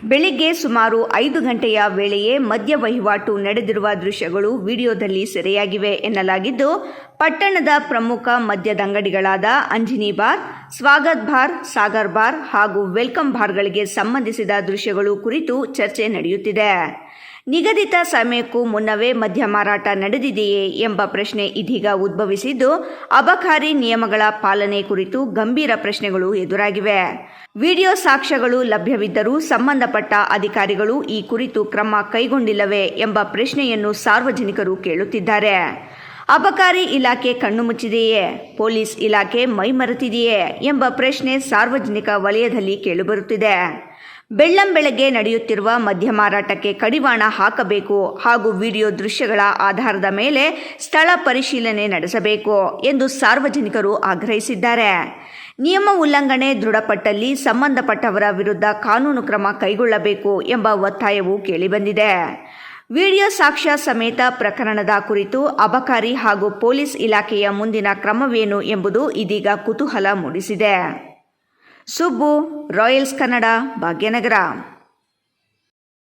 ಬೆಳಿಗ್ಗೆ ಸುಮಾರು 5 ಗಂಟೆಯ ವೇಳೆಯೇ ಮದ್ಯ ವಹಿವಾಟು ನಡೆದಿರುವ ದೃಶ್ಯಗಳು ವಿಡಿಯೋದಲ್ಲಿ ಸೆರೆಯಾಗಿವೆ ಎನ್ನಲಾಗಿದ್ದು, ಪಟ್ಟಣದ ಪ್ರಮುಖ ಮದ್ಯದಂಗಡಿಗಳಾದ Anjani bar, Swagat bar, Sagar bar ಹಾಗೂ ವೆಲ್ಕಮ್ ಬಾರ್ಗಳಿಗೆ ಸಂಬಂಧಿಸಿದ ದೃಶ್ಯಗಳು ಕುರಿತು ಚರ್ಚೆ ನಡೆಯುತ್ತಿದೆ. ನಿಗದಿತ ಸಮಯಕ್ಕೂ ಮುನ್ನವೇ ಮದ್ಯ ಮಾರಾಟ ನಡೆದಿದೆಯೇ ಎಂಬ ಪ್ರಶ್ನೆ ಇದೀಗ ಉದ್ಭವಿಸಿದ್ದು, ಅಬಕಾರಿ ನಿಯಮಗಳ ಪಾಲನೆ ಕುರಿತು ಗಂಭೀರ ಪ್ರಶ್ನೆಗಳು ಎದುರಾಗಿವೆ. ವಿಡಿಯೋ ಸಾಕ್ಷ್ಯಗಳು ಲಭ್ಯವಿದ್ದರೂ ಸಂಬಂಧಪಟ್ಟ ಅಧಿಕಾರಿಗಳು ಈ ಕುರಿತು ಕ್ರಮ ಕೈಗೊಂಡಿಲ್ಲವೇ ಎಂಬ ಪ್ರಶ್ನೆಯನ್ನು ಸಾರ್ವಜನಿಕರು ಕೇಳುತ್ತಿದ್ದಾರೆ. ಅಬಕಾರಿ ಇಲಾಖೆ ಕಣ್ಣು ಮುಚ್ಚಿದೆಯೇ, ಪೊಲೀಸ್ ಇಲಾಖೆ ಮೈಮರೆತಿದೆಯೇ ಎಂಬ ಪ್ರಶ್ನೆ ಸಾರ್ವಜನಿಕ ವಲಯದಲ್ಲಿ ಕೇಳಿಬರುತ್ತಿದೆ. ಬೆಳ್ಳಂಬೆಳಗ್ಗೆ ನಡೆಯುತ್ತಿರುವ ಮದ್ಯ ಮಾರಾಟಕ್ಕೆ ಕಡಿವಾಣ ಹಾಕಬೇಕು ಹಾಗೂ ವಿಡಿಯೋ ದೃಶ್ಯಗಳ ಆಧಾರದ ಮೇಲೆ ಸ್ಥಳ ಪರಿಶೀಲನೆ ನಡೆಸಬೇಕು ಎಂದು ಸಾರ್ವಜನಿಕರು ಆಗ್ರಹಿಸಿದ್ದಾರೆ. ನಿಯಮ ಉಲ್ಲಂಘನೆ ದೃಢಪಟ್ಟಲ್ಲಿ ಸಂಬಂಧಪಟ್ಟವರ ವಿರುದ್ಧ ಕಾನೂನು ಕ್ರಮ ಕೈಗೊಳ್ಳಬೇಕು ಎಂಬ ಒತ್ತಾಯವು ಕೇಳಿಬಂದಿದೆ. ವಿಡಿಯೋ ಸಾಕ್ಷ್ಯ ಸಮೇತ ಪ್ರಕರಣದ ಕುರಿತು ಅಬಕಾರಿ ಹಾಗೂ ಪೊಲೀಸ್ ಇಲಾಖೆಯ ಮುಂದಿನ ಕ್ರಮವೇನು ಎಂಬುದು ಇದೀಗ ಕುತೂಹಲ ಮೂಡಿಸಿದೆ. ಸುಬ್ಬು, ರಾಯಲ್ಸ್ ಕನ್ನಡ, ಭಾಗ್ಯನಗರ.